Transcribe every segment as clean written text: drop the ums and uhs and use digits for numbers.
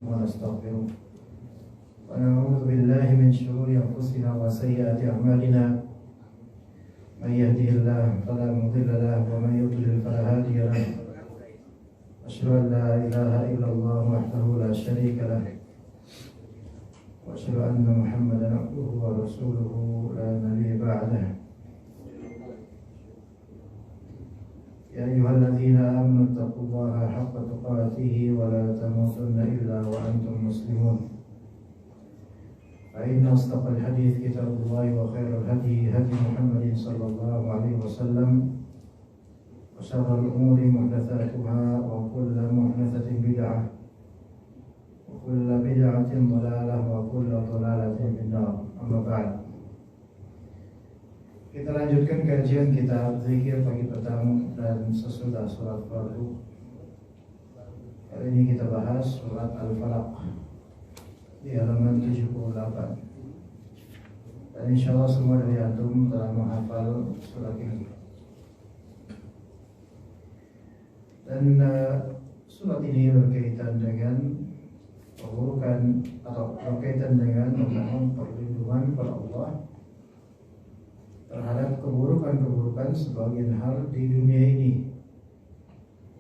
ونستغفره ونعوذ بالله من شرور أنفسنا وسيئات أعمالنا من يهده الله فلا مضل له ومن يضلل فلا هادي له أشهد أن لا إله إلا الله وحده لا شريك له وأشهد أن محمدا عبده ورسوله لا نبي بعده يا أيها الذين آمنوا اتقوا الله حق تقاته ولا تموتن إلا وأنتم مسلمون فإن أصدق الحديث كتاب الله وخير الهدي هدي محمد صلى الله عليه وسلم وشر الأمور محدثاتها وكل محدثة بدعة وكل بدعة ضلالة وكل ضلالة في النار. أما بعد, kita lanjutkan kajian kitab zikir pagi petang dan sesudah sholat fardu. Kali ini kita bahas surat Al-Falaq di halaman 78. Dan insya Allah semua dari antum telah menghafal surat ini. Dan surat ini berkaitan dengan keburukan atau berkaitan dengan memohon perlindungan kepada Allah terhadap keburukan-keburukan sebagian hal di dunia ini.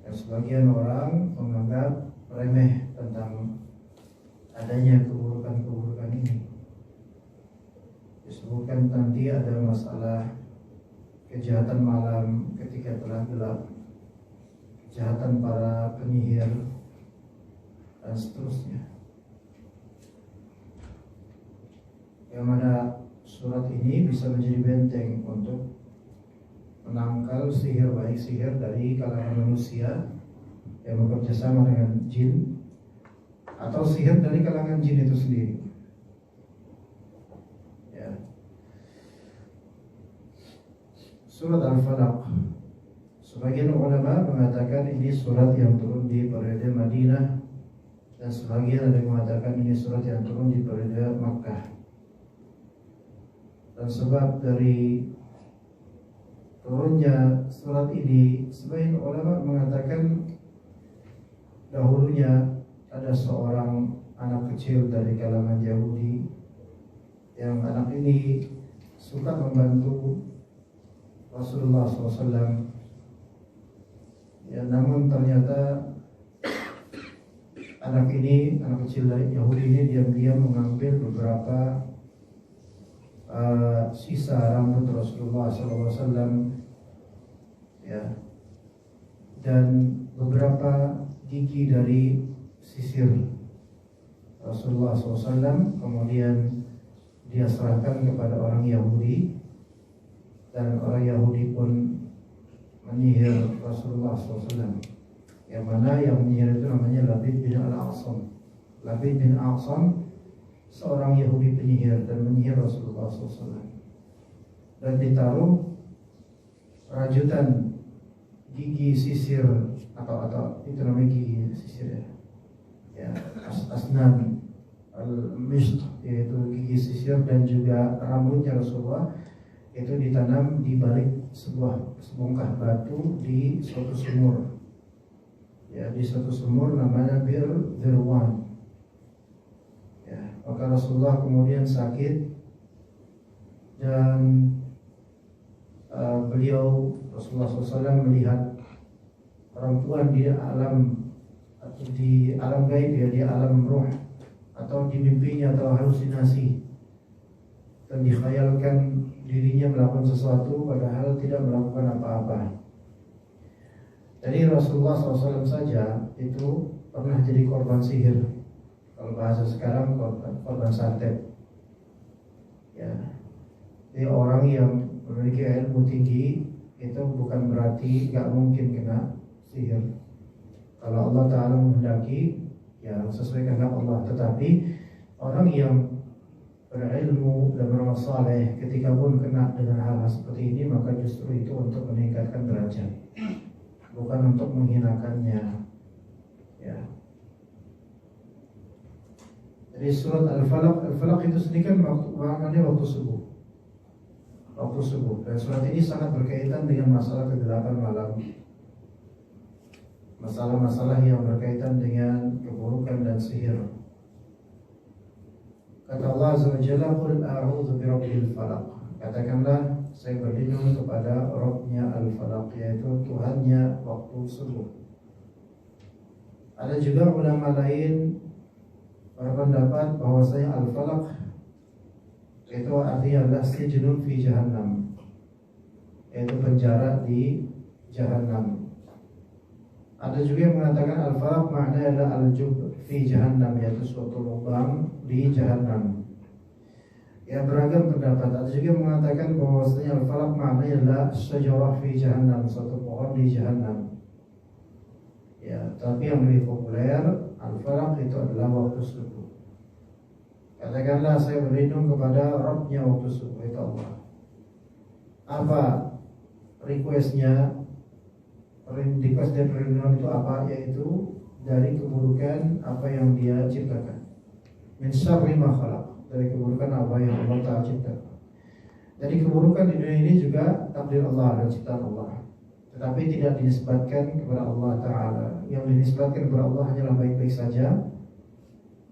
Dan sebagian orang menganggap remeh tentang adanya keburukan-keburukan ini. Disebutkan nanti ada masalah kejahatan malam ketika telah gelap, kejahatan para penyihir, dan seterusnya. Yang mana surat ini bisa menjadi benteng untuk menangkal sihir, baik sihir dari kalangan manusia yang bekerja sama dengan jin atau sihir dari kalangan jin itu sendiri. Ya. Surat Al-Falaq, sebagian ulama mengatakan ini surat yang turun di periode Madinah, dan sebagian ada yang mengatakan ini surat yang turun di periode Makkah. Dan sebab dari turunnya surat ini, sebagian ulama mengatakan dahulunya ada seorang anak kecil dari kalangan Yahudi yang anak ini suka membantu Rasulullah SAW. Ya, namun ternyata anak kecil dari Yahudi ini diam-diam mengambil beberapa sisa rambut Rasulullah SAW, ya, dan beberapa gigi dari sisir Rasulullah SAW. Kemudian dia serahkan kepada orang Yahudi, dan orang Yahudi pun menyihir Rasulullah SAW. Yang mana yang menyihir itu namanya Labid bin Al-A'sam. Labid bin Al-A'sam seorang Yahudi penyihir dan menyihir Rasulullah SAW. Dan ditaruh rajutan gigi sisir atau itu namanya gigi sisir, ya, asnan al-misht, yaitu gigi sisir, dan juga rambutnya Rasulullah itu ditanam di balik sebuah sebongkah batu di suatu sumur, ya, di suatu sumur namanya Bir Dirwan. Ya, maka Rasulullah kemudian sakit, dan Rasulullah SAW melihat perempuan di alam gaib, ya, di alam roh, atau di mimpinya atau halusinasi, dan dikhayalkan dirinya melakukan sesuatu padahal tidak melakukan apa-apa. Jadi Rasulullah SAW saja itu pernah jadi korban sihir. Kalau bahasa sekarang korban santet, ya. Jadi orang yang memiliki ilmu tinggi itu bukan berarti gak mungkin kena sihir. Kalau Allah Ta'ala menghendaki, ya sesuai kehendak Allah. Tetapi orang yang berilmu dan beramal saleh, ketika pun kena dengan hal-hal seperti ini, maka justru itu untuk meningkatkan derajat, bukan untuk menghinakannya, ya. Jadi surat Al-Falaq itu sendiri kan maknanya waktu subuh. Dan surat ini sangat berkaitan dengan masalah kegelapan malam. masalah-masalah yang berkaitan dengan keburukan dan sihir. Kata Allah Azza wa Jalla, "Qul a'udzu birabbil falaq." Katakanlah, saya berlindung kepada Rabb-nya Al-Falaq, yaitu Tuhannya waktu subuh. Ada juga ulama lain berpendapat bahwasanya Al-Falaq itu artinya adalah sijnun fi jahannam, yaitu penjara di jahannam. Ada juga yang mengatakan Al-Falaq maknanya adalah al-jub fi jahannam, yaitu suatu lubang di jahannam. Ya, beragam pendapat. Ada juga yang mengatakan bahwasanya Al-Falaq maknanya adalah syajarah fi jahannam, suatu pohon di jahannam. Ya, tapi yang lebih populer Al-Falaq itu adalah waktu subuh. Katakanlah, saya berlindung kepada Rabb-nya waktu subuh, itu Allah. Apa requestnya? Request dan perlindungan itu apa? Yaitu dari keburukan apa yang dia ciptakan. Min syarri ma khalaq, dari keburukan apa yang Allah Ta'ala ciptakan. Jadi keburukan di dunia ini juga takdir Allah dan ciptaan Allah, tetapi tidak dinisbatkan kepada Allah Ta'ala. Yang dinisbatkan kepada Allah hanyalah baik-baik saja.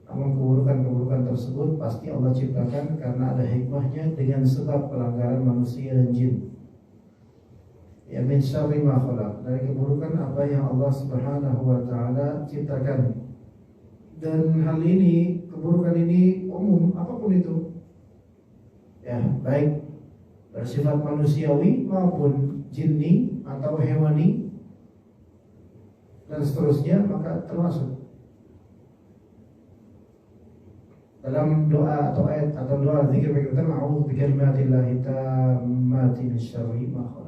Namun keburukan-keburukan tersebut pasti Allah ciptakan karena ada hikmahnya dengan sebab pelanggaran manusia dan jin. Ya, min syarri ma khalaq, dari keburukan apa yang Allah Subhanahu wa Ta'ala ciptakan. Dan hal ini, keburukan ini umum, apapun itu. Ya, baik bersifat manusiawi maupun jinni atau hewani dan seterusnya, maka termasuk dalam doa atau ayat atau doa zikir berkata, "A'udzu bikalimatillahi tammati min syarri ma khalaq."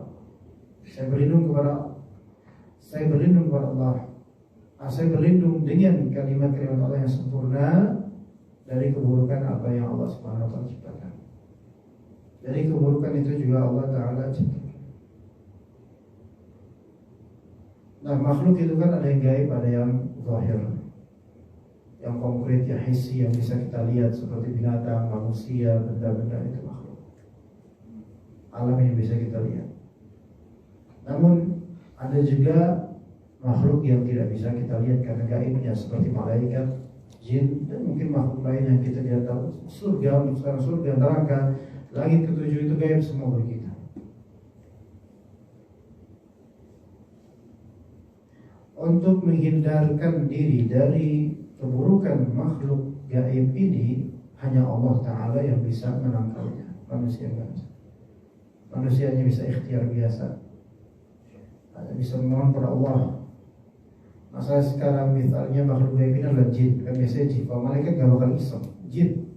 Saya berlindung kepada Allah. Saya berlindung dengan kalimat-kalimat Allah yang sempurna dari keburukan apa yang Allah Subhanahu wa Ta'ala ciptakan. Dari keburukan itu juga Allah Ta'ala ciptakan. Nah, makhluk itu kan ada yang gaib, ada yang zahir, yang konkret, yang hissi, yang bisa kita lihat seperti binatang, manusia, benda-benda, itu makhluk alam yang bisa kita lihat. Namun ada juga makhluk yang tidak bisa kita lihat karena gaibnya, seperti malaikat, jin, dan mungkin makhluk lain yang kita tidak tahu. Surga, sekarang surga, neraka, langit ketujuh itu gaib semua bagi kita. Untuk menghindarkan diri dari keburukan makhluk gaib ini, hanya Allah Ta'ala yang bisa menangkalnya. Manusia nggak bisa. Manusianya bisa ikhtiar biasa, bisa memohon pada Allah. Masa sekarang misalnya makhluk gaib ini adalah jin, kan biasanya jin. Kalau malaikat gak bakal iseng, jin.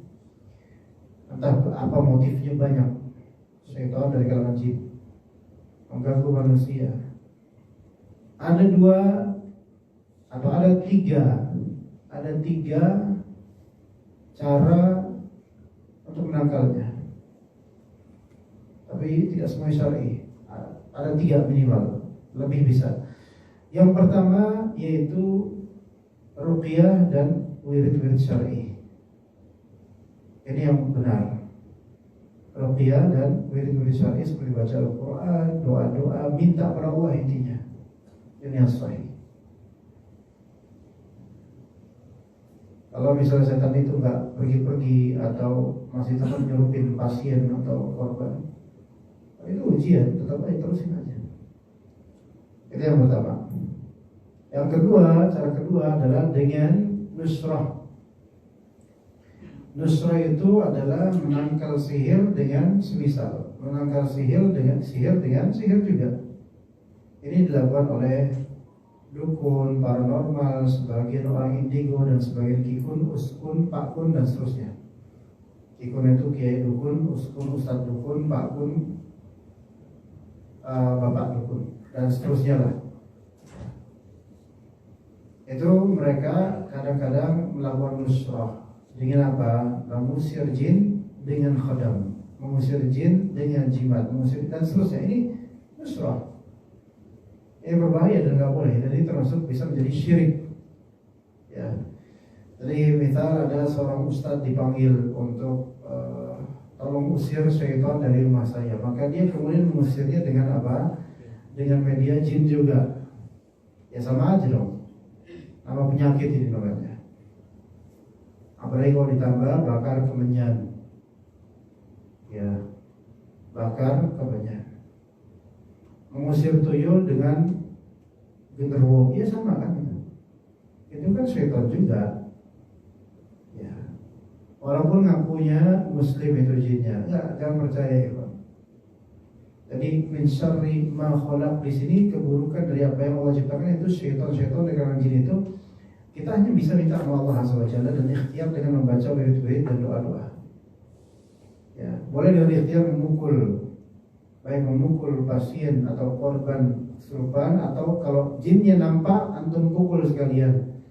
Entah apa motifnya, banyak syaitan dari kalangan jin mengganggu manusia. Ada tiga cara untuk menangkalnya. Tapi tidak semua syar'i. Ada 3 minimal. Lebih bisa. Yang pertama yaitu ruqyah dan wirid-wirid syar'i. Ini yang benar. Ruqyah dan wirid-wirid syar'i seperti baca Al-Quran, doa-doa, minta pada Allah, intinya. Ini yang sahih. Kalau misalnya setan itu nggak pergi-pergi atau masih tetap nyerupin pasien atau korban, itu ujian, tetap aja terusin aja. Itu yang pertama. Yang kedua, cara kedua adalah dengan nusrah. Nusrah itu adalah menangkal sihir dengan semisal, menangkal sihir dengan sihir juga. Ini dilakukan oleh dukun, paranormal, sebagian orang indigo dan sebagian kikun, uskun, pakun dan seterusnya. Kikun itu kiai dukun, uskun ustadz dukun, pakun bapak dukun dan seterusnya lah. Itu mereka kadang-kadang melakukan nusrah dengan apa? Mengusir jin dengan khadam, mengusir jin dengan jimat, mengusir dan seterusnya. Ini nusrah. Ini berbahaya dan nggak boleh. Jadi termasuk bisa menjadi syirik. Ya. Jadi misal ada seorang ustadz dipanggil untuk tolong usir syaitan dari rumah saya, maka dia kemudian mengusirnya dengan apa? Dengan media jin juga. Ya sama aja dong. Nama penyakit ini namanya. Apalagi kalau ditambah bakar kemenyan. Ya, bakar kemenyan. Mengusir tuyul dengan genderuwo, ya sama kan itu. Itu kan syaitan juga. Ya. Walaupun ngakunya muslim itu jinnya, jangan percaya itu. Jadi min syarri ma khalaq di sini keburukan dari apa yang Allah ciptakan itu syaitan dari kalangan jin itu. Kita hanya bisa minta sama Allah Azza wa Jalla dan ikhtiar dengan membaca wirid-wirid dan doa-doa. Ya, boleh dengan ikhtiar memukul, baik memukul pasien atau korban kesurupan, atau kalau jinnya nampak antum pukul sekalian.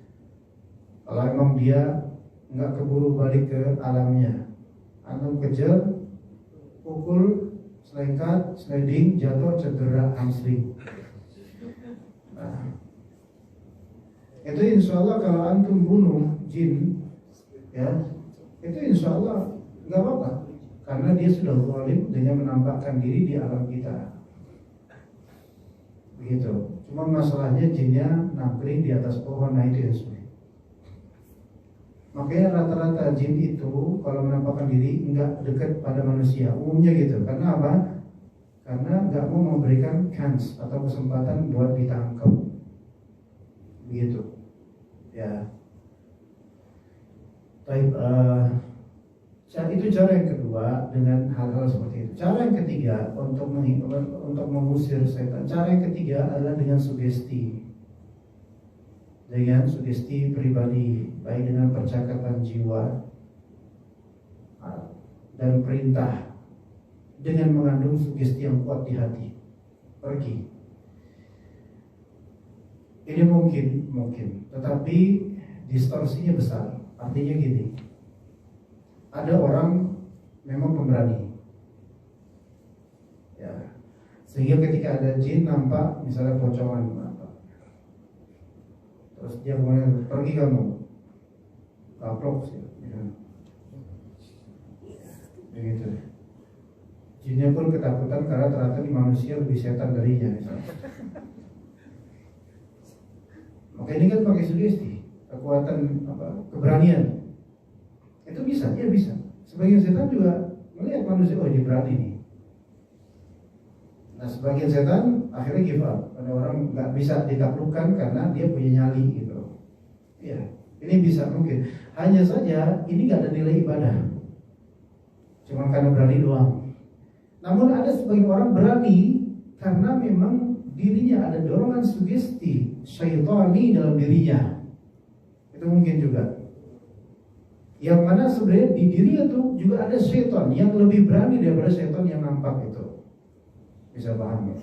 Kalau emang dia nggak keburu balik ke alamnya, antum kejar, pukul, selengkat, sliding, jatuh, cedera, hamstring. Nah, itu insya Allah kalau antum bunuh jin, ya, itu insya Allah nggak apa-apa, karena dia sudah zalim dengan menampakkan diri di alam kita. Begitu. Cuma masalahnya jinnya nangkring di atas pohon, nah itu yang sulit. Makanya rata-rata jin itu kalau menampakkan diri nggak dekat pada manusia, umumnya gitu. Karena apa? Karena nggak mau memberikan chance atau kesempatan buat ditangkap. Begitu. Ya. Baik. Itu cara yang kedua dengan hal-hal seperti itu. Cara yang ketiga untuk mengusir setan. Cara yang ketiga adalah dengan sugesti. Dengan sugesti pribadi, baik dengan percakapan jiwa dan perintah, dengan mengandung sugesti yang kuat di hati. Pergi. Ini mungkin, tetapi distorsinya besar. Artinya gini, ada orang memang pemberani, ya, sehingga ketika ada jin nampak misalnya pocongan, terus dia kemudian pergi kamu, kaprok sih, ya. Begitu. Jinnya pun ketakutan karena ternyata di manusia lebih setan darinya misalnya. Maka ini kan pakai sugesti, kekuatan keberanian. Itu bisa, ya bisa. Sebagian setan juga melihat manusia, oh ini berani nih. Nah sebagian setan akhirnya give up. Ada orang nggak bisa ditaklukkan karena dia punya nyali gitu. Ya, ini bisa mungkin. Hanya saja ini nggak ada nilai ibadah. Cuma karena berani doang. Namun ada sebagian orang berani karena memang dirinya ada dorongan sugesti syaitani dalam dirinya. Itu mungkin juga. Yang mana sebenarnya di dirinya tuh juga ada syaitan yang lebih berani daripada syaitan yang nampak itu. Bisa paham ya?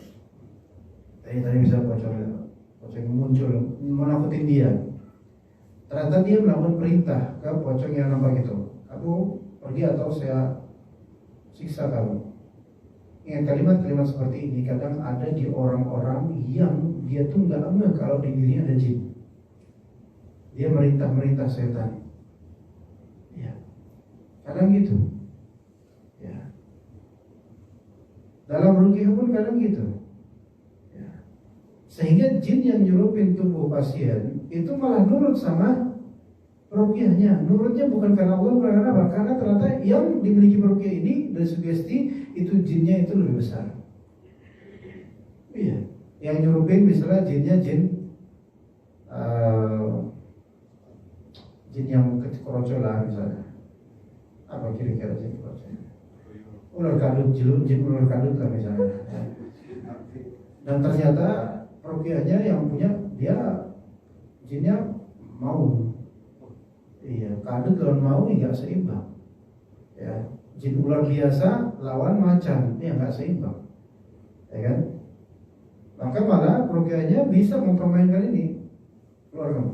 Tadi bisa pocong muncul menakutin dia. Ternyata dia melakukan perintah ke pocong yang nampak itu. Kamu pergi atau saya siksa kamu. Ingat kalimat-kalimat seperti ini kadang ada di orang-orang yang dia tuh nggak ngeh kalau di dirinya ada jin. Dia merintah setan. Ya, kadang gitu. Ya. Dalam ruqyah pun kadang gitu. Ya. Sehingga jin yang nyurupin tubuh pasien itu malah nurut sama ruqyahnya. Nurutnya bukan karena Allah, bukan karena apa? Karena ternyata yang dimiliki ruqyah ini dari sugesti itu jinnya itu lebih besar. Iya. Yang nyurupin misalnya jinnya jin yang kekrocolan misalnya. Apa kira-kira jin kekrocolan? Ular kadut, jin ular kadut lah misalnya. Dan ternyata ruqyahnya yang punya dia jinnya mau. Iya, kadut lawan mau nggak seimbang. Ya, jin ular biasa lawan macan, ini nggak seimbang. Ya kan? Maka malah ruqyahnya bisa mempermainkan ini. Keluar kamu.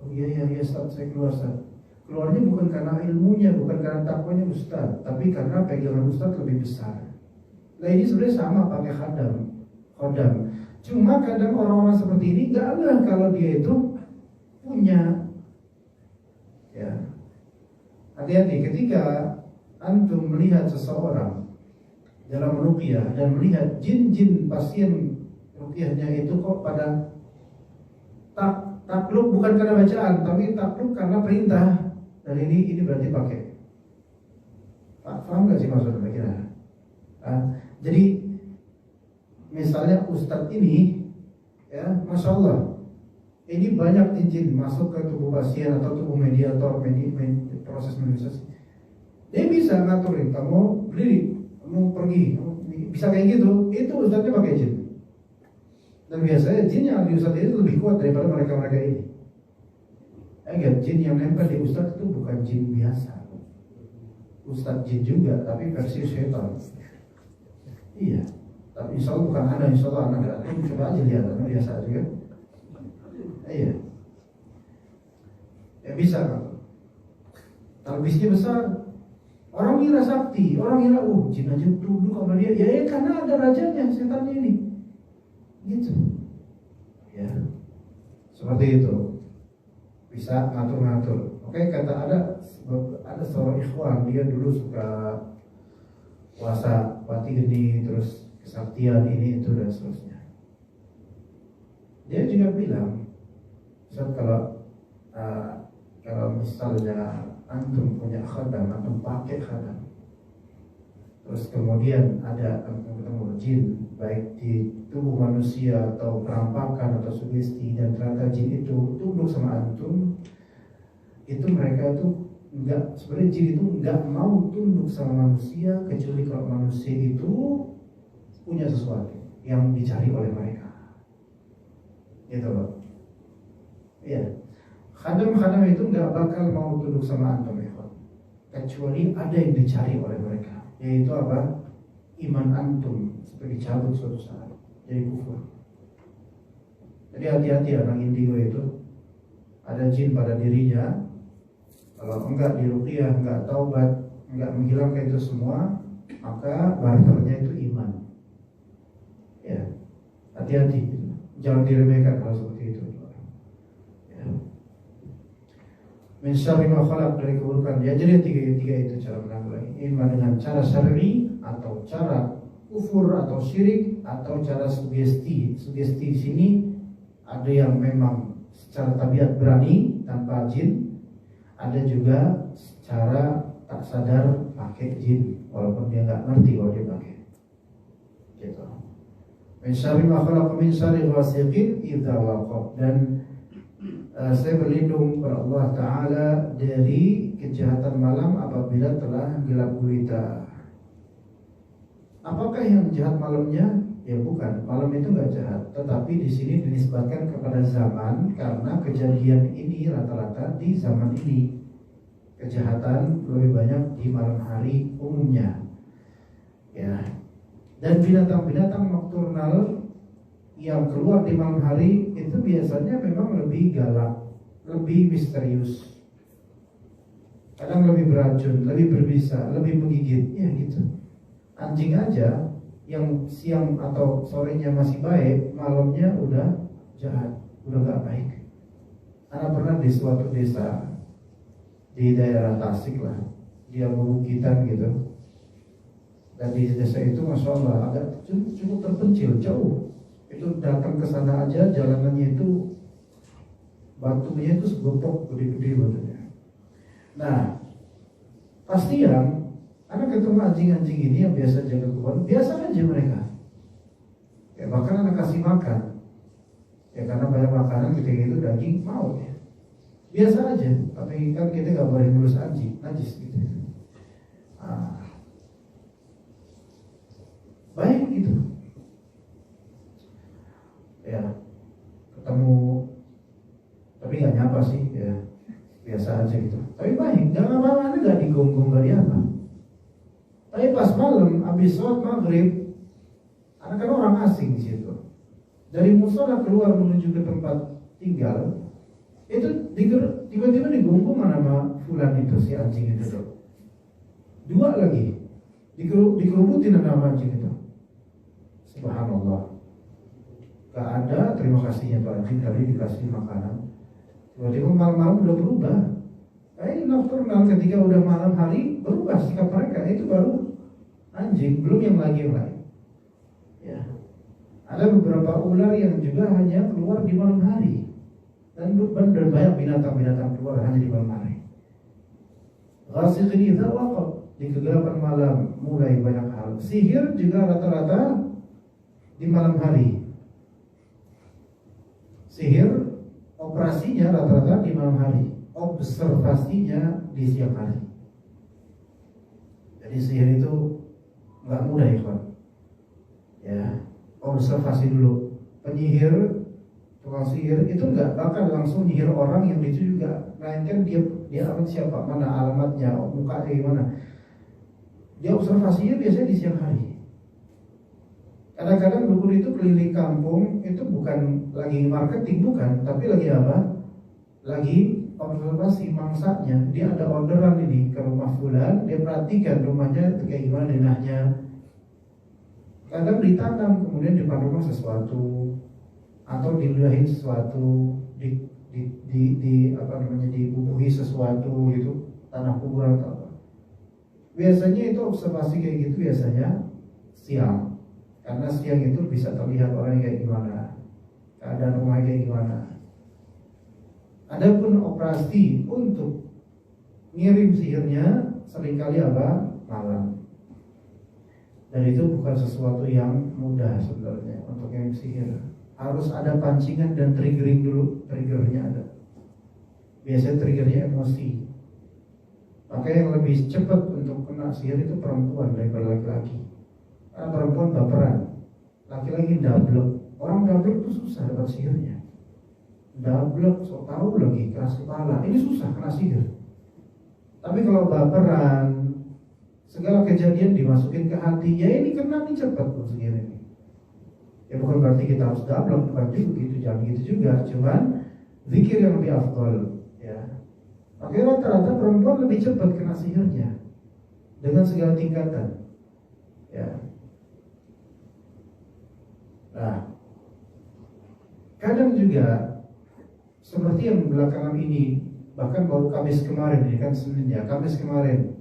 Oh iya Ustaz, saya keluar Ustaz. Keluarnya bukan karena ilmunya, bukan karena takwanya Ustaz, tapi karena pegangan Ustaz lebih besar. Nah ini sebenarnya sama pakai khodam. Cuma kadang orang-orang seperti ini nggak ngeh kalau dia itu punya. Ya. Hati-hati ketika antum melihat seseorang dalam ruqyah dan melihat jin-jin pasien ruqyahnya itu kok pada Takluk bukan karena bacaan, tapi takluk karena perintah. Dan ini berarti pakai. Paham nggak sih maksudnya kira? Jadi misalnya Ustadz ini, ya, masya Allah, ini banyak jin masuk ke tubuh pasien atau tubuh mediator, proses mediasi. Dia bisa ngaturin, kamu berdiri, kamu pergi, bisa kayak gitu. Itu Ustadznya pakai jin. Dan biasanya jin yang di Ustadz ini lebih kuat daripada mereka-mereka ini. Jin yang nempel di Ustadz itu bukan jin biasa. Ustadz jin juga, tapi versi setan. Iya, tapi insya Allah bukan anak, insya Allah anak. Coba aja lihat, anak biasa aja kan. Iya, ya bisa kan. Talbisnya besar. Orang kira sakti, orang kira jin aja tunduk sama dia. Ya karena ada rajanya, setannya ini. Gitu. Ya, seperti itu. Bisa ngatur-ngatur. Oke, kata ada seorang ikhwan, dia dulu suka puasa pati geni, terus kesaktian ini itu dan seterusnya. Dia juga bilang, Ustaz, kalau misalnya antum punya khadam, antum pakai khadam, terus kemudian ada ketemu jin, baik di tubuh manusia atau perampakan atau sugesti, dan ternyata jin itu tunduk sama antum, itu mereka itu enggak, sebenarnya jin itu enggak mau tunduk sama manusia kecuali kalau manusia itu punya sesuatu yang dicari oleh mereka. Gitu loh. Iya. Khadam itu enggak bakal mau tunduk sama antum ya, kecuali ada yang dicari oleh mereka, yaitu apa? Iman antum seperti cabut suatu saat jadi kufur. Jadi hati-hati orang indigo itu, ada jin pada dirinya. Kalau enggak diruqyah, enggak taubat, enggak menghilangkan itu semua, maka barternya itu iman. Ya, hati-hati, jangan diremehkan kalau seperti itu. Ya. Min syarri ma khalaq, dari keburukan dia. Jadi tiga itu cara menanggulangi. Iman dengan cara syar'i atau cara kufur atau syirik atau cara sugesti. Sugesti di sini ada yang memang secara tabiat berani tanpa jin. Ada juga secara tak sadar pakai jin, walaupun dia nggak ngerti kalau dia pakai. Gitu. Min syarri ma khalaq min syarri ghasiqin idza waqab. Dan saya berlindung kepada Allah Ta'ala dari kejahatan malam apabila telah gelap gulita. Apakah yang jahat malamnya? Ya bukan, malam itu nggak jahat, tetapi di sini dinisbatkan kepada zaman karena kejadian ini rata-rata di zaman ini. Kejahatan lebih banyak di malam hari umumnya. Ya. Dan binatang-binatang nokturnal yang keluar di malam hari itu biasanya memang lebih galak, lebih misterius. Kadang lebih beracun, lebih berbisa, lebih menggigit, ya gitu. Anjing aja yang siang atau sorenya masih baik, malamnya udah jahat, udah gak baik. Anak pernah di suatu desa di daerah Tasik lah, dia bebukitan gitu. Dan di desa itu masya Allah agak cukup terpencil, jauh. Itu datang ke sana aja jalanannya itu batunya itu segopok gede-gede batunya. Nah, pasti yang anak ketemu anjing-anjing ini yang biasa jaga kebun, biasa aja mereka. Ya bahkan anak kasih makan. Ya karena banyak makanan ketika itu daging mau ya. Biasa aja, tapi kan kita nggak boleh ngurus anjing, najis gitu. Baik gitu. Ya ketemu, tapi nggak nyapa sih, ya biasa aja gitu. Tapi baik, nggak apa-apa, nggak digonggong dari apa. Tapi pas malam habis sholat maghrib, anak kan orang asing di situ. Dari musola keluar menuju ke tempat tinggal, itu tiba-tiba digonggong sama fulan itu, si anjing itu tuh. Dua lagi dikerubutin sama anjing itu. Subhanallah. Gak ada terima kasihnya tuh anjing, tadi dikasih makanan. Tiba-tiba malam-malam udah berubah. Nocturnal ketika udah malam hari berubah sikap mereka, itu baru anjing, belum yang lain. Ya. Ada beberapa ular yang juga hanya keluar di malam hari. dan banyak binatang-binatang keluar hanya di malam hari. Ghasiqin idza waqab, di kegelapan malam mulai banyak hal. Sihir juga rata-rata di malam hari. Sihir operasinya rata-rata di malam hari, observasinya di siang hari. Jadi sihir itu nggak mudah ya kawan. Ya, observasi dulu. Penyihir, tukang sihir itu nggak bakal langsung nyihir orang yang itu juga, melainkan dia akan siapa, mana alamatnya, mukanya gimana. Dia observasinya biasanya di siang hari. Kadang-kadang dukun itu keliling kampung itu bukan lagi marketing, bukan, tapi lagi apa? Lagi observasi mangsanya. Dia ada orderan ini ke rumah fulan, dia perhatikan rumahnya itu kayak gimana denahnya. Kadang ditanam kemudian di depan rumah sesuatu, atau diludahin sesuatu, di apa namanya, dibubuhi sesuatu gitu, tanah kuburan atau apa. Biasanya itu observasi kayak gitu biasanya siang, karena siang itu bisa terlihat orangnya kayak gimana, keadaan rumahnya kayak gimana. Adapun operasi untuk ngirim sihirnya seringkali apa? Malam. Dan itu bukan sesuatu yang mudah sebenarnya untuk ngirim sihir. Harus ada pancingan dan triggering dulu. Triggernya ada. Biasanya triggernya emosi. Maka yang lebih cepat untuk kena sihir itu perempuan daripada laki-laki. Karena perempuan baperan, laki-laki dablek. Orang dablek itu susah dapat sihirnya. Dablek, so tahu lagi, keras kepala, ini susah kena sihir. Tapi kalau baperan, segala kejadian dimasukin ke hati, ya ini kena nih cepat tuh sihir ini. Ya bukan berarti kita harus dablek, bukan juga gitu, jangan gitu juga. Cuman zikir yang lebih afdol, ya. Makanya rata-rata perempuan lebih cepat kena sihirnya dengan segala tingkatan, ya. Nah, kadang juga seperti yang belakangan ini, bahkan baru Kamis kemarin, ini kan Senin ya, Kamis kemarin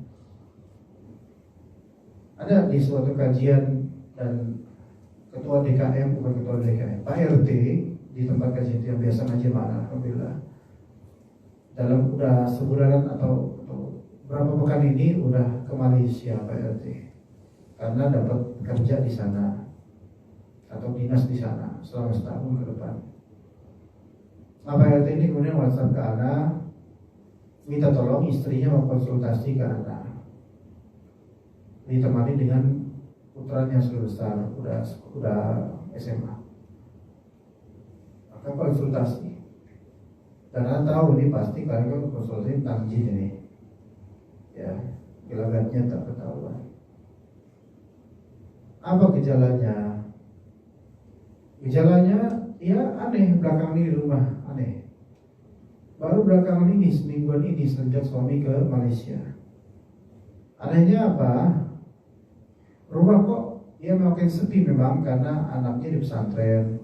ada di suatu kajian, dan ketua DKM, bukan ketua DKM, Pak RT di tempat kajian yang biasa ngaji mana, alhamdulillah, dalam udah sebulanan atau berapa pekan ini udah ke Malaysia Pak RT, karena dapat kerja di sana atau dinas di sana selama setahun ke depan. Pak RT ini kemudian WhatsApp ke Ana, minta tolong istrinya mau konsultasi ke Ana, ditemani dengan putranya sudah besar, udah SMA. Maka konsultasi, dan Ana tahu ini pasti karena kan konsultasi tentang jin ini, ya, gelagatnya tak ketahuan. Apa gejalanya? Gejalanya ya aneh, belakangan ini di rumah aneh. Baru belakangan ini, semingguan ini sejak suami ke Malaysia. Anehnya apa? Rumah kok ya makin sepi memang, karena anaknya di pesantren.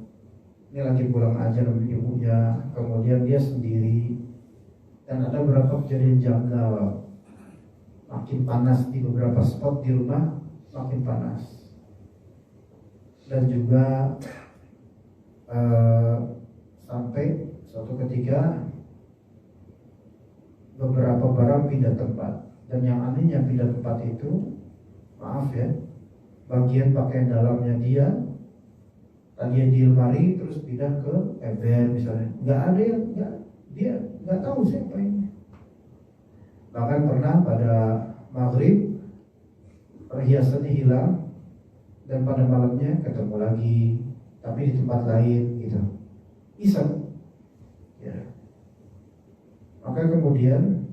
Ini lagi pulang aja sama ibunya, kemudian dia sendiri. Dan ada beberapa kejadian janggal. Makin panas di beberapa spot di rumah, makin panas. Dan juga sampai suatu ketika beberapa barang pindah tempat. Dan yang anehnya pindah tempat itu, maaf ya, bagian pakaian dalamnya dia tadi di lemari terus pindah ke ember misalnya. Nggak ada yang dia nggak tahu siapa ini. Bahkan pernah pada maghrib perhiasannya hilang, dan pada malamnya ketemu lagi, tapi di tempat lain gitu. Iseng, ya. Maka kemudian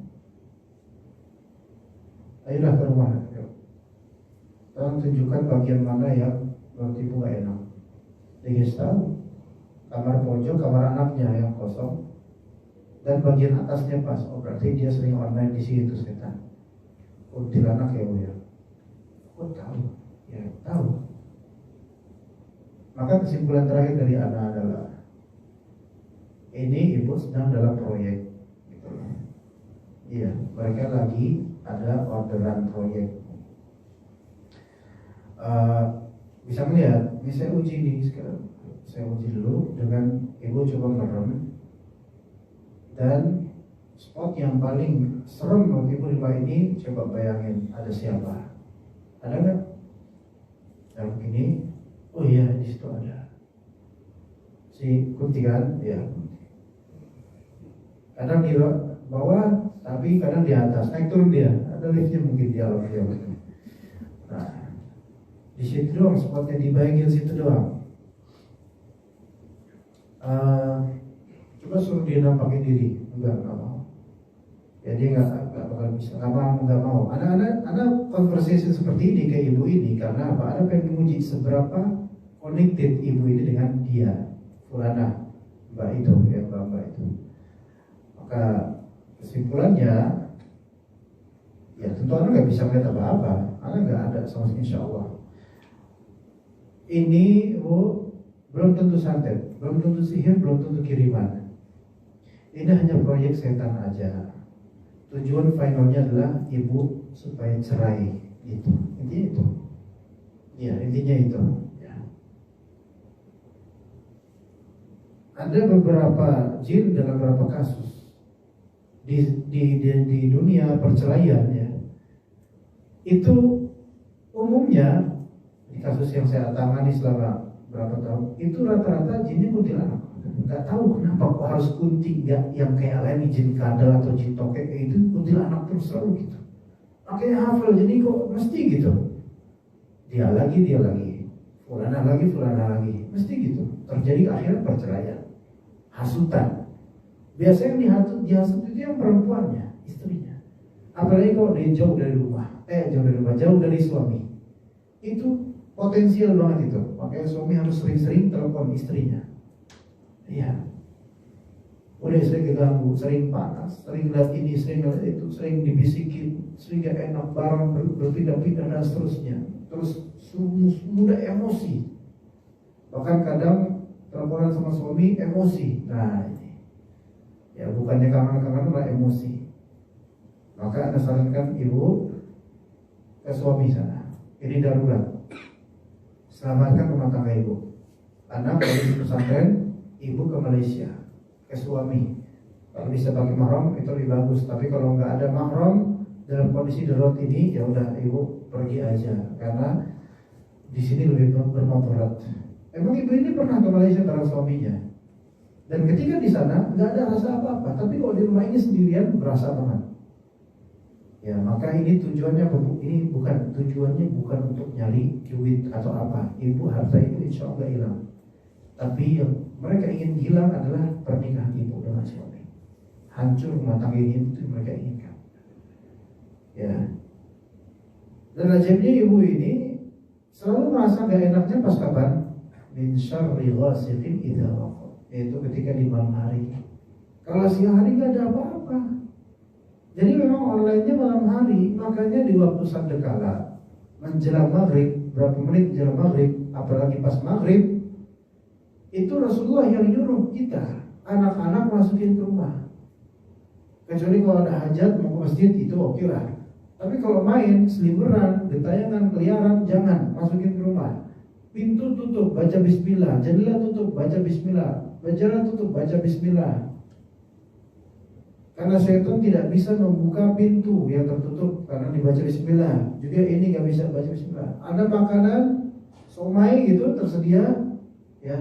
ayolah ke rumah, tolong tunjukkan bagian mana yang menurut ibu gak enak. Dikasih tahu kamar pojok, kamar anaknya yang kosong, dan bagian atasnya pas. Oh berarti dia sering online di situ setan. Kuntilanak ya bu ya. Oh tahu, ya tahu. Maka kesimpulan terakhir dari anak adalah ini ibu sedang dalam proyek. Gitu. Iya, mereka lagi ada orderan proyek. Bisa melihat, ini saya uji nih sekarang. Saya uji dulu dengan ibu coba merem. Dan spot yang paling serem waktu Ibu Riba ini, coba bayangin ada siapa? Ada nggak? Yang ini, oh iya di situ ada si Kunti kan, ya. Kadang di bawah, tapi kadang di atas, naik turun dia. Ada liftnya mungkin di alam dia. Nah, di situ doang spotnya, dibayangin situ doang. Coba suruh dia nampakin diri, enggak mau. Ya dia nggak bakal bisa, nggak mau. Anak conversation seperti ini ke ibu ini karena apa? Ada pengen menguji seberapa connected ibu ini dengan dia, fulana, mbak itu, ya mbak itu. Maka kesimpulannya, ya tentu anak nggak bisa melihat apa-apa, anak nggak ada sama sekali, insya Allah. Ini belum tentu santet, belum tentu sihir, belum tentu kiriman. Ini hanya proyek setan aja. Tujuan finalnya adalah ibu supaya cerai, gitu. Intinya itu. Ya, intinya itu. Ya. Ada beberapa jin dalam beberapa kasus di dunia perceraian, ya. Itu umumnya di kasus yang saya tangani selama berapa tahun, itu rata-rata jinnya kuntilanak. Nggak tahu kenapa kok harus kunti, nggak yang kayak lain jin kadal atau jin tokek itu kuntilanak terus selalu gitu. Makanya hafal, jadi kok mesti gitu. Dia lagi, fulana lagi, mesti gitu. Terjadi akhirnya perceraian, hasutan. Biasanya yang dihasut itu yang perempuannya, istrinya. Apalagi kalau dia jauh dari rumah, jauh dari suami. Itu potensial banget itu. Makanya suami harus sering-sering telepon istrinya. Iya. Udah sering diganggu, sering panas, sering lihat ini, sering lihat itu, sering dibisikin, sering gak enak, barang berpindah-pindah dan seterusnya. Terus mudah emosi. Bahkan kadang teleponan sama suami emosi. Nah ini, ya bukannya kangen-kangen malah emosi. Maka Anda sarankan ibu ke suami sana. Ini darurat. Selamatkan rumah tangga ibu. Anak dari pesantren, ibu ke Malaysia, ke suami. Kalau bisa pakai mahram itu lebih bagus. Tapi kalau nggak ada mahram dalam kondisi darurat ini, ya udah ibu pergi aja. Karena di sini lebih bermanfaat. Emang ibu ini pernah ke Malaysia bareng suaminya. Dan ketika di sana nggak ada rasa apa-apa. Tapi kalau di rumah ini sendirian berasa banget. Ya maka ini tujuannya bukan untuk nyari duit atau apa. Ibu harta ibu insya Allah hilang. Tapi yang mereka ingin hilang adalah pernikahan ibu dengan suami. Hancur rumah tangga ini, itu mereka inginkan. Ya. Dan ajaibnya ibu ini selalu merasa gak enaknya pas kapan? Min syarri ghasiqin idza waqab. Yaitu ketika di malam hari. Kalau siang hari gak ada apa-apa. Jadi memang online-nya malam hari. Makanya di waktu sandekala menjelang maghrib, berapa menit menjelang maghrib, apalagi pas maghrib, itu Rasulullah yang nyuruh kita anak-anak masukin ke rumah. Kecuali kalau ada hajat mau ke masjid itu oke lah. Tapi kalau main seliburan, gentayangan, keliaran, jangan masukin ke rumah. Pintu tutup, baca bismillah. Jendela tutup, baca bismillah. Bajara tutup, baca bismillah. Karena setan tidak bisa membuka pintu yang tertutup karena dibaca bismillah. Juga ini gak bisa baca bismillah. Ada makanan somai gitu tersedia, ya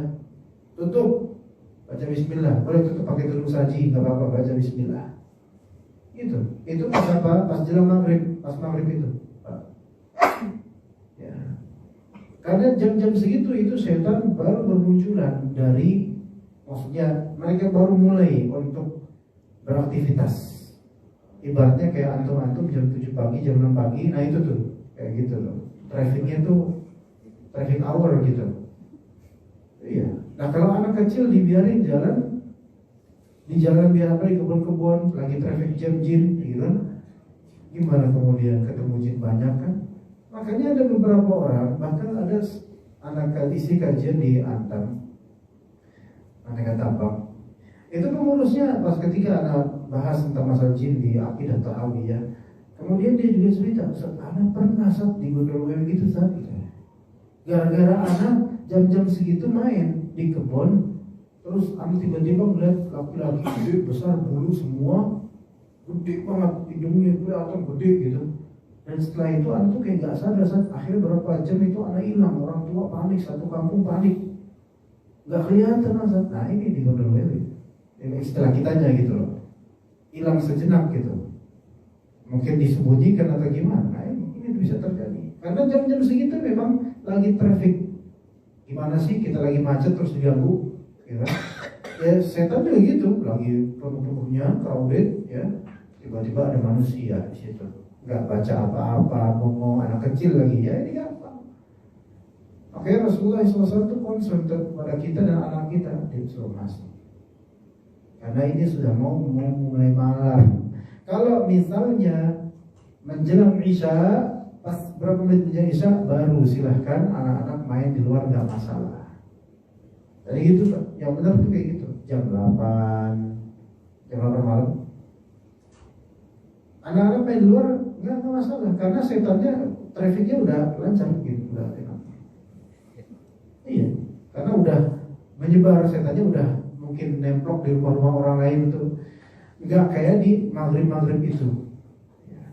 tutup, baca bismillah. Boleh tutup pakai tudung saji, gak apa-apa, baca bismillah. Gitu. Itu pas apa? Pas jelang maghrib, pas maghrib itu. Ya. Karena jam-jam segitu itu setan baru bermunculan dari, maksudnya mereka baru mulai untuk beraktivitas. Ibaratnya kayak antum-antum jam 7 pagi, jam 6 pagi, nah itu tuh kayak gitu loh. Trafficnya tuh traffic hour gitu. Iya. Nah kalau anak kecil dibiarin jalan di jalan biasa, di kebun-kebun, lagi traffic jam jin, gitu kan? Gimana kemudian ketemu jin banyak kan? Makanya ada beberapa orang, bahkan ada anak isi kajian di Antam, anak Tambang. Itu pengurusnya pas ketika anak bahas tentang masalah jin di akidah Tahawiyah, kemudian dia juga cerita, Ustaz, anak pernah saat di gondol gitu saat itu. Gara-gara anak jam-jam segitu main di kebun, Terus antum tiba-tiba melihat laki-laki gede besar bulu semua, gede banget hidungnya kelihatan gede gitu. Dan setelah itu anak tuh kayak nggak sadar, akhirnya berapa jam itu anak hilang, orang tua panik, satu kampung panik, nggak kelihatan Azat. Nah ini digondol wewe, ini istilah kitanya gitu loh, hilang sejenak gitu, mungkin disembunyikan atau gimana. Nah, ini bisa terjadi karena jam-jam segitu memang lagi traffic. Gimana sih kita lagi macet terus diganggu, ya, ya setan juga gitu, lagi penuh-penuhnya crowded, ya tiba-tiba ada manusia di situ. Nggak baca apa-apa, ngomong anak kecil lagi, ya ini gampang. Makanya Rasulullah SAW itu concern kepada kita dan anak kita, dia suruh masuk. Karena ini sudah mau mulai malam. Kalau misalnya menjelang Isya, pas berapa menit menjelang Isya, baru silahkan anak-anak main di luar, nggak masalah. Jadi gitu, yang benar tuh kayak gitu, jam 8 malam. Anak-anak main di luar nggak masalah, karena setannya trafficnya udah lancar gitu, udah enak. Iya, karena udah menyebar, setannya udah mungkin nemplok di rumah-rumah orang lain itu, nggak kayak di maghrib itu. Ya.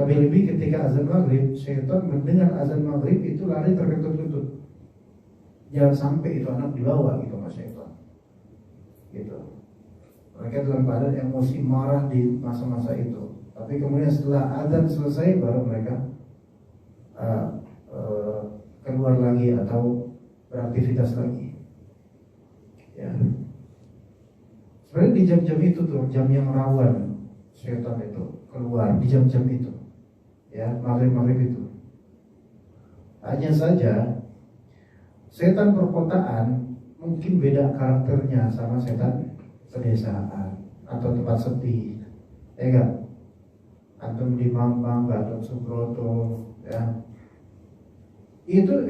Lebih-lebih ketika azan maghrib, setan mendengar azan maghrib itu lari terkentut-kentut. Jangan sampai itu anak dibawa gitu sama setan. Gitu. Mereka dalam keadaan emosi marah di masa-masa itu. Tapi kemudian setelah azan selesai baru mereka keluar lagi atau beraktivitas lagi. Ya. Sebenarnya di jam-jam itu tuh, jam yang rawan setan itu keluar di jam-jam itu. Ya, maghrib itu. Hanya saja setan perkotaan mungkin beda karakternya sama setan pedesaan atau tempat sepi, ya enggak? Antum di Mampang, Gatot Subroto, ya. Itu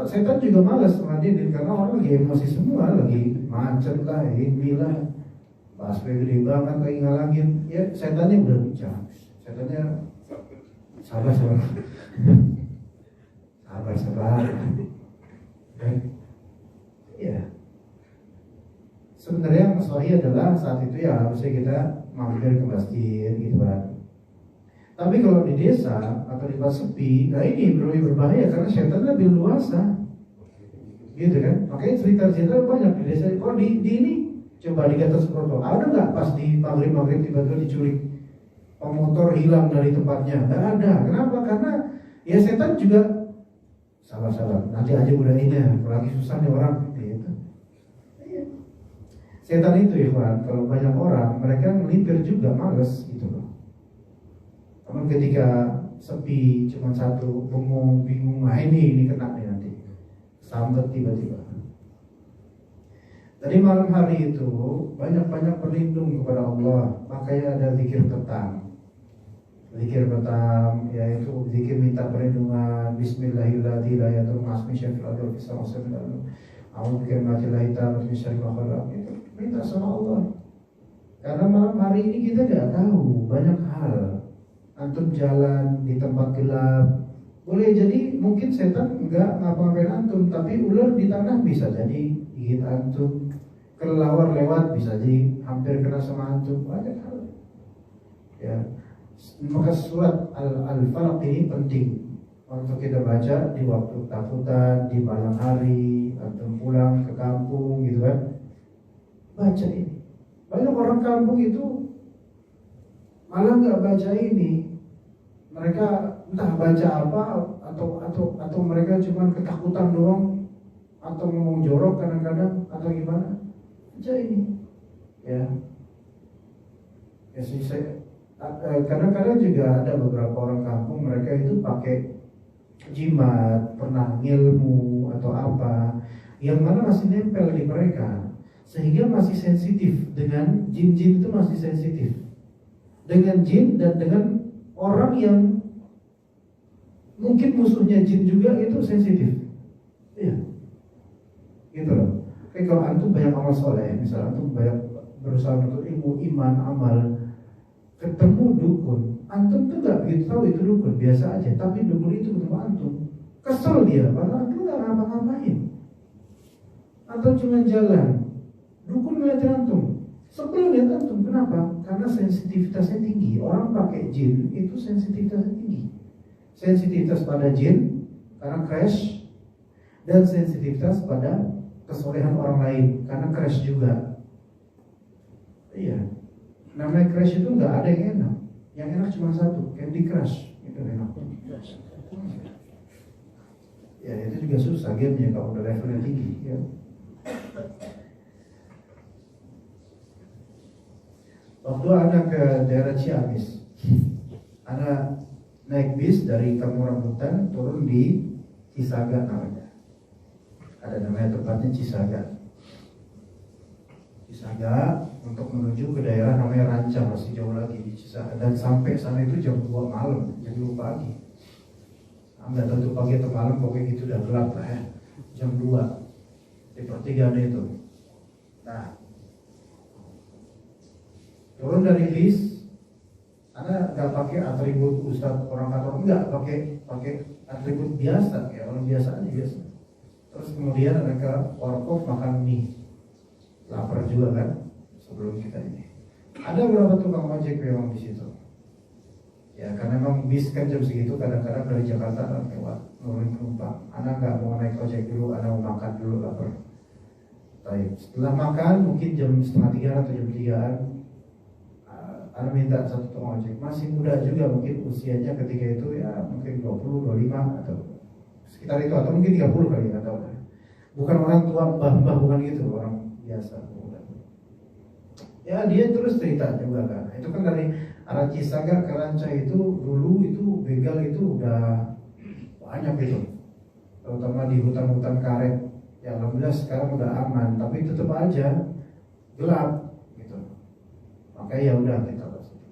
setan juga malas menghadirin karena orang lagi emosi semua, lagi macet lah, inilah, busway gede banget lagi ngalangin, ya setannya udah bicara, setannya sabar, ya. Sebenarnya yang sahih adalah saat itu ya harusnya kita mampir ke masjid gitu kan. Tapi kalau di desa atau di tempat sepi, nah ini lebih berbahaya karena setan lebih luasa, gitu kan? Makanya cerita-cerita banyak di desa. Kalau di ini coba di Gatot Subroto, ada nggak pas di maghrib tiba-tiba diculik, pemotor hilang dari tempatnya? Nggak ada. Kenapa? Karena ya setan juga sabar. Nanti aja udah ini, apalagi susah nih orang. Gitu. Setan itu ya kan, kalau banyak orang mereka melipir juga males gitu loh. Namun ketika sepi cuma satu, bingung, nah ini kena nih nanti, sambet tiba-tiba. Jadi malam hari itu banyak-banyak berlindung kepada Allah. Makanya ada zikir petang, yaitu zikir minta perlindungan. Bismillahirrahmanirrahim. Itu minta sama Allah. Karena malam hari ini kita tidak tahu banyak hal. Antum jalan di tempat gelap, boleh jadi mungkin setan enggak ngapa-ngapain antum, tapi ular di tanah bisa jadi gigit antum, kelelawar lewat bisa jadi hampir kena sama antum, banyak hal. Ya, maka surat Al-Falaq ini penting untuk kita baca di waktu takutan, di malam hari, antum pulang ke kampung gitu kan, baca ini. Banyak orang kampung itu malah nggak baca ini. Mereka entah baca apa atau mereka cuma ketakutan doang atau ngomong jorok kadang-kadang atau gimana. Baca ini. Ya. Ya sih kadang-kadang juga ada beberapa orang kampung mereka itu pakai jimat, pernah ngilmu atau apa yang mana masih nempel di mereka sehingga masih sensitif dengan jin-jin, itu masih sensitif dengan jin dan dengan orang yang mungkin musuhnya jin juga, itu sensitif. Iya. Gitu loh. Kayak kalau antum banyak amal soleh, misalnya antum banyak berusaha untuk ilmu, iman, amal, ketemu dukun, antum tuh gak begitu tahu itu dukun, biasa aja. Tapi dukun itu ketemu antum, kesel dia, padahal antum gak ngapa-ngapain. Antum cuma jalan, Dukun ngeliatin antum, sebel lihat antum. Kenapa? Karena sensitivitasnya tinggi. Orang pakai jin itu sensitivitasnya tinggi. Sensitivitas pada jin karena crash, dan sensitivitas pada kesolehan orang lain karena crash juga. Iya, namanya crash itu nggak ada yang enak. Yang enak cuma satu, Candy Crush. Itu enak. Ya itu juga susah gamenya kalau udah levelnya tinggi. Ya. Waktu anak ke daerah Ciamis, anak naik bis dari Kampung Rambutan turun di Cisaga namanya. Ada namanya tempatnya Cisaga. Cisaga untuk menuju ke daerah namanya Rancang, masih jauh lagi di Cisaga, dan sampai sana itu jam 2 malam, jam 2 pagi. Nggak tahu itu pagi atau malam, pokoknya gitu udah gelap lah ya. Jam 2 di pertigaan itu. Nah, turun dari bis, Anda nggak pakai atribut ustadz orang kantor, enggak, pakai atribut biasa, kayak orang biasa aja biasa. Terus kemudian ada ke warkop makan mie, lapar juga kan sebelum kita ini. Ada beberapa tukang ojek memang di situ. Ya karena memang bis kan jam segitu kadang-kadang dari Jakarta kan lewat nurunin penumpang. Anak nggak mau naik ojek dulu, anak mau makan dulu lapar. Baik, setelah makan mungkin jam 2:30 atau jam 3-an, anak minta satu tukang ojek. Masih muda juga mungkin usianya ketika itu ya mungkin 20, 25 atau sekitar itu, atau mungkin 30 kali, nggak tahu. Bukan orang tua, mbah-mbah, bukan gitu, orang biasa. Ya dia terus cerita juga kan. Itu kan dari arah Cisaga ke Ranca itu dulu itu begal itu udah banyak gitu, terutama di hutan-hutan karet. Ya alhamdulillah sekarang udah aman, tapi tetap aja gelap gitu. Makanya ya udah kita bahas itu.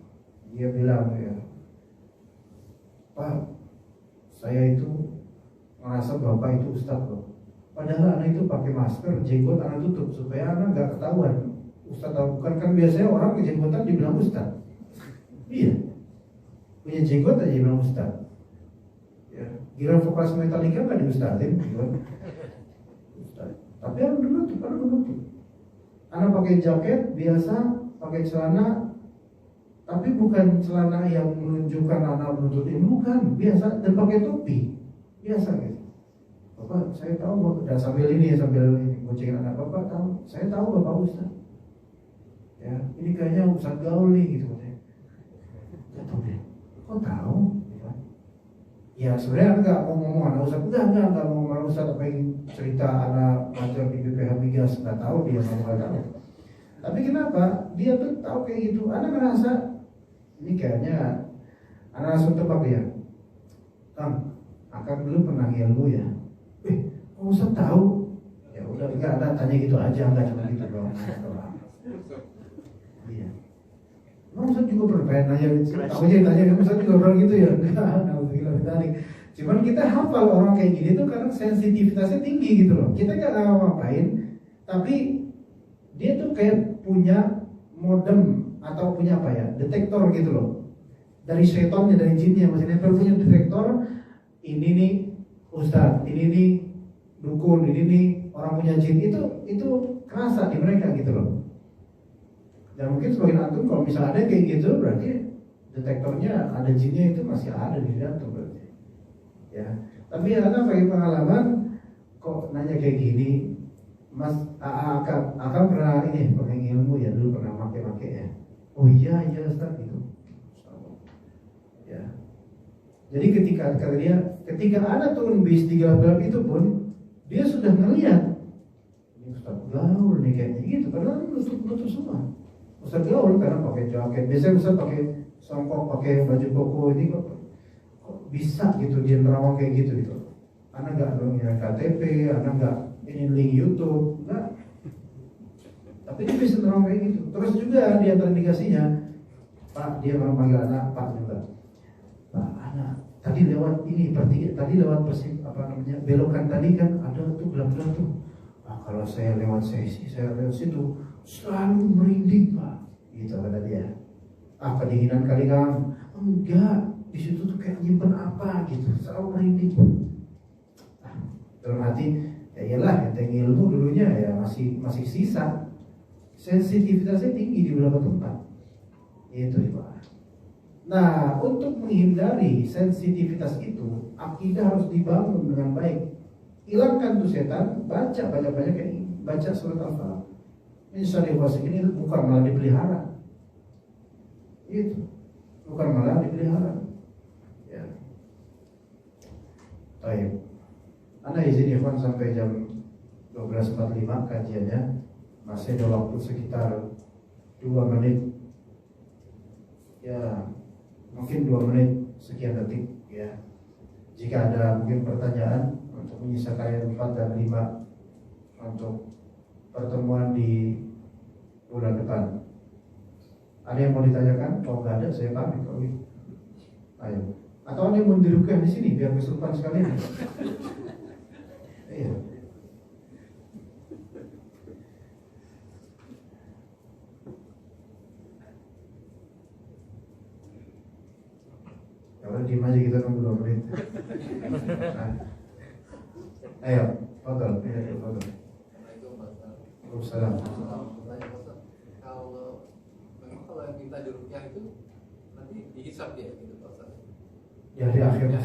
Dia bilang ya, Pak, saya itu merasa bapak itu ustadz loh. Padahal anak itu pakai masker, jenggot anak tutup supaya anak nggak ketahuan ustadz atau bukan. Kan biasanya orang kejenggotan dibilang ustadz. Iya, punya jenggot aja dibilang ustadz. Ya, kira vokalis Metallica nggak diustadin, ustadz. Tapi anak dulu tuh, anak pakai jaket biasa, pakai celana, tapi bukan celana yang menunjukkan anak menuntut ilmu, bukan, biasa, dan pakai topi, biasa gitu. Bapak, saya tahu, dan sambil ini boncengin anak, Bapak tahu, saya tahu Bapak ustaz. Ya, ini kayaknya ustaz gaul nih gitu katanya. Gak tahu deh, kok tahu? Ya sebenarnya enggak mau ngomong anak ustaz, enggak mau ngomong anak ustaz, apa yang cerita anak ngajar di BPH Migas, nggak tahu dia, nggak tahu. Tapi kenapa? Dia tuh tahu kayak gitu. Anak ngerasa ini kayaknya anak langsung tebak dia. Kang, akang dulu pernah ilmu ya. Kok Ustaz tahu? Ya udah, enggak ada, tanya gitu aja, enggak cuma gitu doang. Iya. Emang Ustaz juga pernah nanya, aku jadi tanya, Ustaz juga pernah gitu ya? Enggak, cuman kita hafal orang kayak gini tuh karena sensitivitasnya tinggi gitu loh. Kita nggak ngapain, tapi dia tuh kayak punya modem atau punya apa ya, detektor gitu loh. Dari setonnya, dari jinnya, maksudnya punya detektor. Ini nih Ustaz, ini nih dukun, ini nih orang punya jin, itu kerasa di mereka gitu loh. Dan mungkin sebagian antum kalau misalnya ada kayak gitu, berarti detektornya ada jinnya itu masih ada di antum berarti. Ya, tapi anak bagi pengalaman kok nanya kayak gini, Mas akan pernah ini pakai ilmu ya, dulu pernah pakai ya. Oh iya Ustaz gitu. Ya. Jadi ketika ada turun bis di gelap-gelap itu pun dia sudah ngelihat ini Ustaz gaul nih kayaknya gitu, padahal nutup semua. Ustaz gaul karena pakai jaket, biasanya Ustaz pakai songkok, pakai baju koko, ini kok bisa gitu dia nerawang kayak gitu. Anak nggak punya KTP, anak nggak ini link YouTube, enggak. Tapi dia bisa nerawang kayak gitu. Terus juga di antara indikasinya, Pak, dia mau panggil anak Pak juga. Pak, anak tadi lewat ini tadi lewat belokan tadi kan ada tuh gelap-gelap tuh. Nah, kalau saya lewat sesi, saya lewat situ selalu merinding Pak, gitu kata dia. Kedinginan kali Kang? Enggak, di situ tuh kayak nyimpen apa gitu, selalu merinding. Dalam hati, ya iyalah, yang ilmu dulunya ya masih sisa. sensitivitasnya tinggi di beberapa tempat. Itu Pak. Nah, untuk menghindari sensitivitas itu, akidah harus dibangun dengan baik. Hilangkan tuh setan, baca banyak-banyak kayak ini, baca surat Al-Falaq. Ini sariwasi ini bukan malah dipelihara. Itu bukan malah dipelihara. Ya. Baik. Anda izin ikhwan sampai jam 12.45 kajiannya. Masih ada waktu sekitar 2 menit. Ya, mungkin 2 menit sekian detik ya. Jika ada mungkin pertanyaan untuk menyisakan ayat 4 dan 5 untuk pertemuan di bulan depan. Ada yang mau ditanyakan? Kalau nggak ada, saya pamit. Kalau gitu. Ayo. Atau ada yang mau dirukyah di sini biar kesurupan sekalian? Iya. Kalau diem aja kita nunggu 2 menit. Nah. Ayo, fadal. Waalaikumsalam. Kalau yang minta dirukyah itu nanti dihisab ya gitu Pak Ustaz. Ya di akhirnya.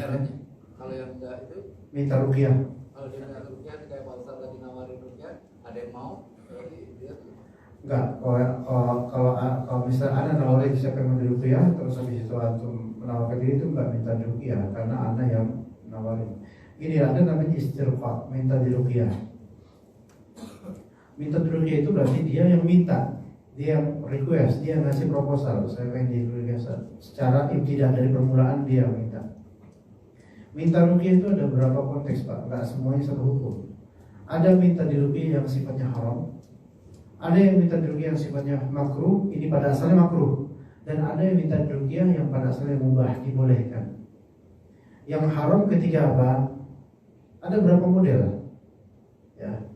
Kalau yang enggak itu minta rukyah. Kalau dia minta rukyah kayak Pak Ustaz tadi nawarin rukyah, ada yang mau berarti dia enggak. Kalau misalnya ada nawarin siapa yang mau dirukyah, terus habis itu antum menawarkan diri itu enggak minta dirukyah karena ana yang nawarin. Ini ada namanya istirqa, minta dirukyah. Minta dirukyah itu berarti dia yang minta, dia yang request, dia yang ngasih proposal. Saya pengen dirukyah secara ibtidah dari permulaan dia minta. Minta rukyah itu ada beberapa konteks Pak, enggak semuanya satu hukum. Ada minta dirukyah yang sifatnya haram, ada yang minta dirukyah yang sifatnya makruh, ini pada asalnya makruh. Dan ada yang minta dirukyah yang pada asalnya mubah, dibolehkan. Yang haram ketiga apa? Ada berapa model? Ya,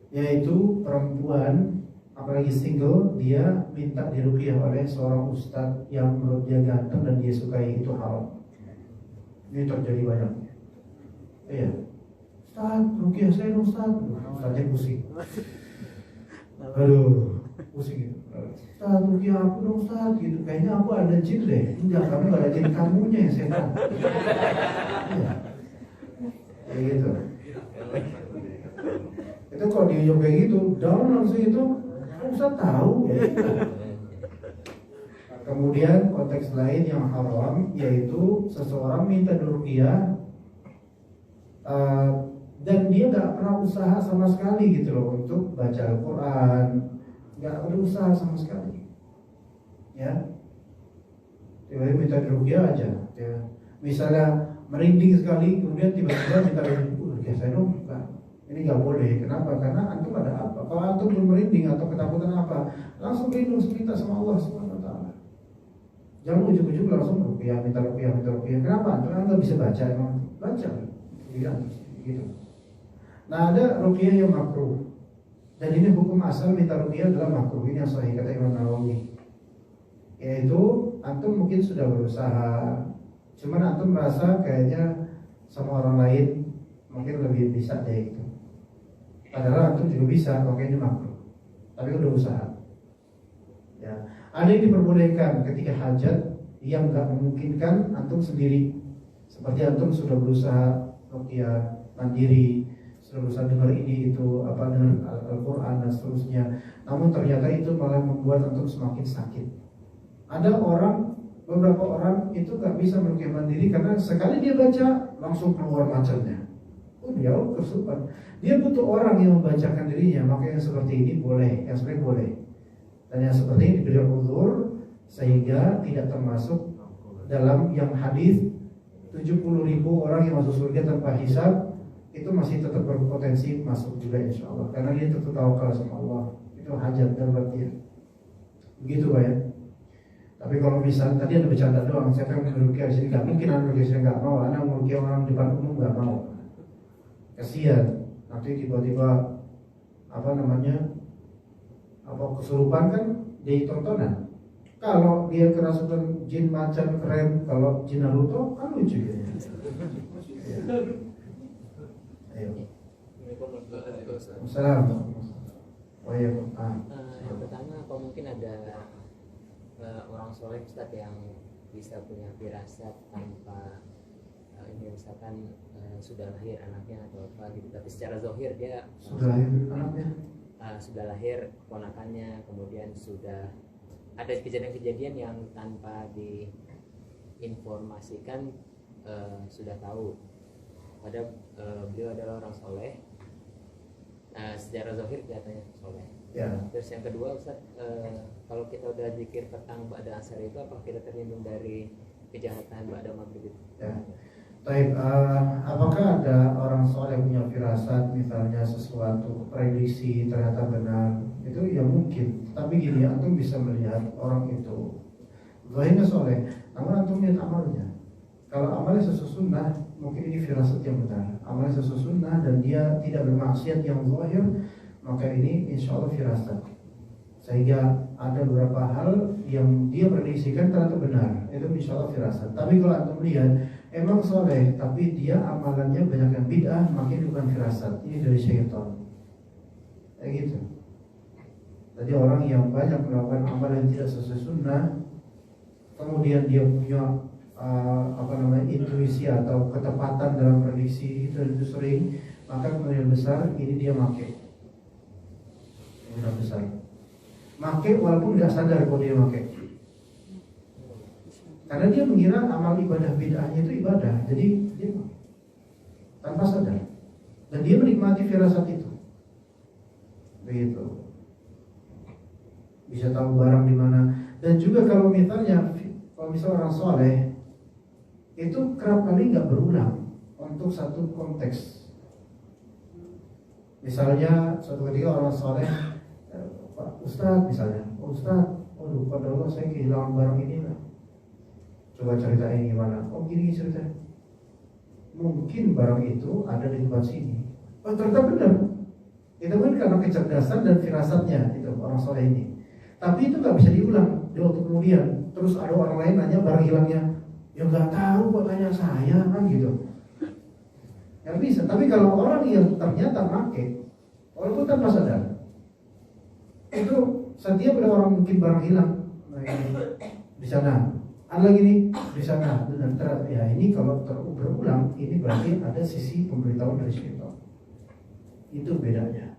yaitu perempuan, apalagi single, dia minta dirukyah oleh seorang ustadz yang menurut dia ganteng dan dia sukai, itu haram. Ini terjadi banyak. Iya. Ustaz, rukyah saya dong Ustaz. Ustaznya pusing. Aduh, pusing gitu. Ustaz, rukyah aku dong Ustaz gitu. Kayaknya aku ada jin deh. Enggak, kamu gak ada jin, kamunya yang setan. Iya. Kayak gitu. Itu kalau diujung kayak gitu, down langsung itu, Ustaz tahu ya. Kemudian konteks lain yang haram yaitu seseorang minta dirukyah dan dia nggak pernah usaha sama sekali gitu loh untuk baca Al-Quran, nggak ada usaha sama sekali, ya. Tiba-tiba minta dirukyah aja, ya. Misalnya merinding sekali, kemudian tiba-tiba minta dirukyah saya dong, nah, ini nggak boleh. Kenapa? Karena antum ada apa? Kalau antum merinding atau ketakutan apa, langsung berlindung minta sama Allah SWT. Jangan ujung-ujung langsung rukyah, minta rukyah. Kenapa? Karena nggak bisa baca, emang baca, gitu. Nah, ada rukyah yang makruh, dan ini hukum asal minta rukyah adalah makruh. Ini yang sahih kata Imam Nawawi. Yaitu antum mungkin sudah berusaha, cuman antum merasa kayaknya sama orang lain mungkin lebih bisa deh gitu. Padahal antum juga bisa, makanya ini makruh. Tapi udah usaha. Ya. Ada yang diperbolehkan ketika hajat yang nggak memungkinkan antum sendiri. Seperti antum sudah berusaha rukyah mandiri, sudah berusaha dengar ini itu apa dengan Al-Quran dan seterusnya. Namun ternyata itu malah membuat antum semakin sakit. Ada beberapa orang itu nggak bisa merukyah mandiri karena sekali dia baca langsung keluar macamnya. Dia kesurupan. Dia butuh orang yang membacakan dirinya. Makanya seperti ini boleh, yang sebenarnya boleh. Dan yang seperti ini diberi uzur sehingga tidak termasuk dalam yang hadis 70.000 orang yang masuk surga tanpa hisab, itu masih tetap berpotensi masuk juga insya Allah karena dia tetap tawakal sama Allah. Itu hajat darurat dia. Begitu Pak ya. Tapi kalau misalnya tadi ada bercanda doang, siapa yang merukyah di sini nggak mungkin anak merukyah saya nggak mau, anak merukyah orang depan umum nggak mau. Kasihan nanti tiba-tiba kesurupan kan jadi tontonan. Kalau dia kerasukan jin macan keren, kalau jin Naruto kan lucu ya. Ayo. Assalamualaikum. Yang pertama, apa mungkin ada orang soleh Ustaz yang bisa punya firasat tanpa ini misalkan sudah lahir anaknya atau apa gitu, tapi secara zahir dia sudah lahir anaknya, sudah lahir ponakannya, kemudian sudah ada kejadian-kejadian yang tanpa diinformasikan sudah tahu. Padahal beliau adalah orang soleh, secara zahir kelihatannya soleh. ya. Terus yang kedua Ustaz, kalau kita udah zikir petang ba'da asar itu apakah kita terlindung dari kejahatan ba'da maghrib itu? Ya. Baik, apakah ada orang soleh punya firasat misalnya sesuatu prediksi ternyata benar? Itu ya mungkin. Tapi gini, antum bisa melihat orang itu zahirnya soleh, namun antum lihat amalnya. Kalau amalnya sesuai sunnah, mungkin ini firasat yang benar. Amalnya sesuai sunnah dan dia tidak bermaksiat yang zahir, maka ini insya Allah firasat. Sehingga ada beberapa hal yang dia prediksikan ternyata benar, itu insya Allah firasat. Tapi kalau antum lihat emang soleh, tapi dia amalannya banyak yang bid'ah, makin bukan firasat. Ini dari syaitan. Kayak gitu. Jadi orang yang banyak melakukan amal yang tidak sesuai sunnah, kemudian dia punya intuisi atau ketepatan dalam prediksi itu sering, maka kemungkinan besar ini dia make. Kemungkinan besar. Make walaupun nggak sadar kalau dia make. Karena dia mengira amal ibadah bid'ahnya itu ibadah, jadi dia tanpa sadar. Dan dia menikmati firasat itu. Begitu. Bisa tahu barang di mana. Dan juga kalau misalnya orang soleh itu kerap kali nggak berulang untuk satu konteks. Misalnya suatu ketika orang soleh, Pak Ustadz misalnya, Ustadz, waduh, pada Allah saya kehilangan barang ini lah. Coba ceritain gimana? Oh gini cerita. Mungkin barang itu ada di tempat sini. Oh ternyata benar. Itu kan karena kecerdasan dan firasatnya itu orang soleh ini. Tapi itu nggak bisa diulang di waktu kemudian. Terus ada orang lain nanya barang hilangnya, ya nggak tahu kok tanya saya kan gitu. Nggak bisa. Tapi kalau orang yang ternyata make, walaupun tanpa sadar, itu setiap ada orang mungkin barang hilang, nah ini di sana. Ada lagi nih di sana, dan ya ini kalau berulang ini berarti ada sisi pemberitahuan dari syaitan. Itu bedanya.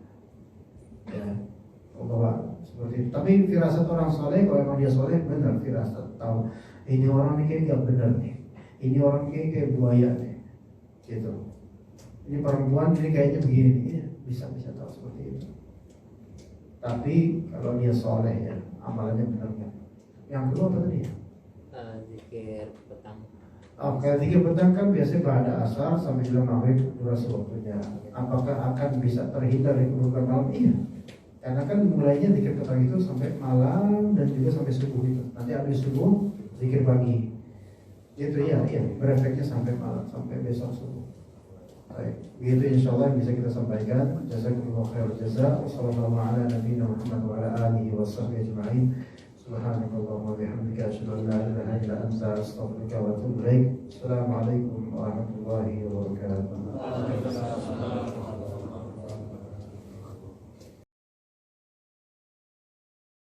Ya, bahwa seperti itu. Tapi firasat orang soleh, kalau emang dia soleh benar firasat tahu ini orang nih kayak nggak benar nih, ini orang kayak buaya nih, gitu. Ini perempuan ini kayaknya begini nih, ya, bisa tahu seperti itu. Tapi kalau dia soleh ya amalannya benar nggak? Yang kedua apa tadi ya? Zikir petang. Oke, zikir petang kan biasanya pada asar sampai jelang maghrib durasi waktunya. Apakah akan bisa terhindar dari keburukan malam? Iya, karena kan mulainya zikir petang itu sampai malam dan juga sampai subuh itu. Nanti habis subuh zikir pagi. Itu ya, berefeknya sampai malam, sampai besok subuh. Baik, begitu insyaallah bisa kita sampaikan. Jazakumullahu khairal jazaa. Wassallallahu ala nabiyina Muhammad wa ala alihi washabbihi ajma'in. Subhanakallahumma wa bihamdika asyhadu an la ilaha illa anta astaghfiruka wa atubu ilaik. Assalamualaikum warahmatullahi wabarakatuh.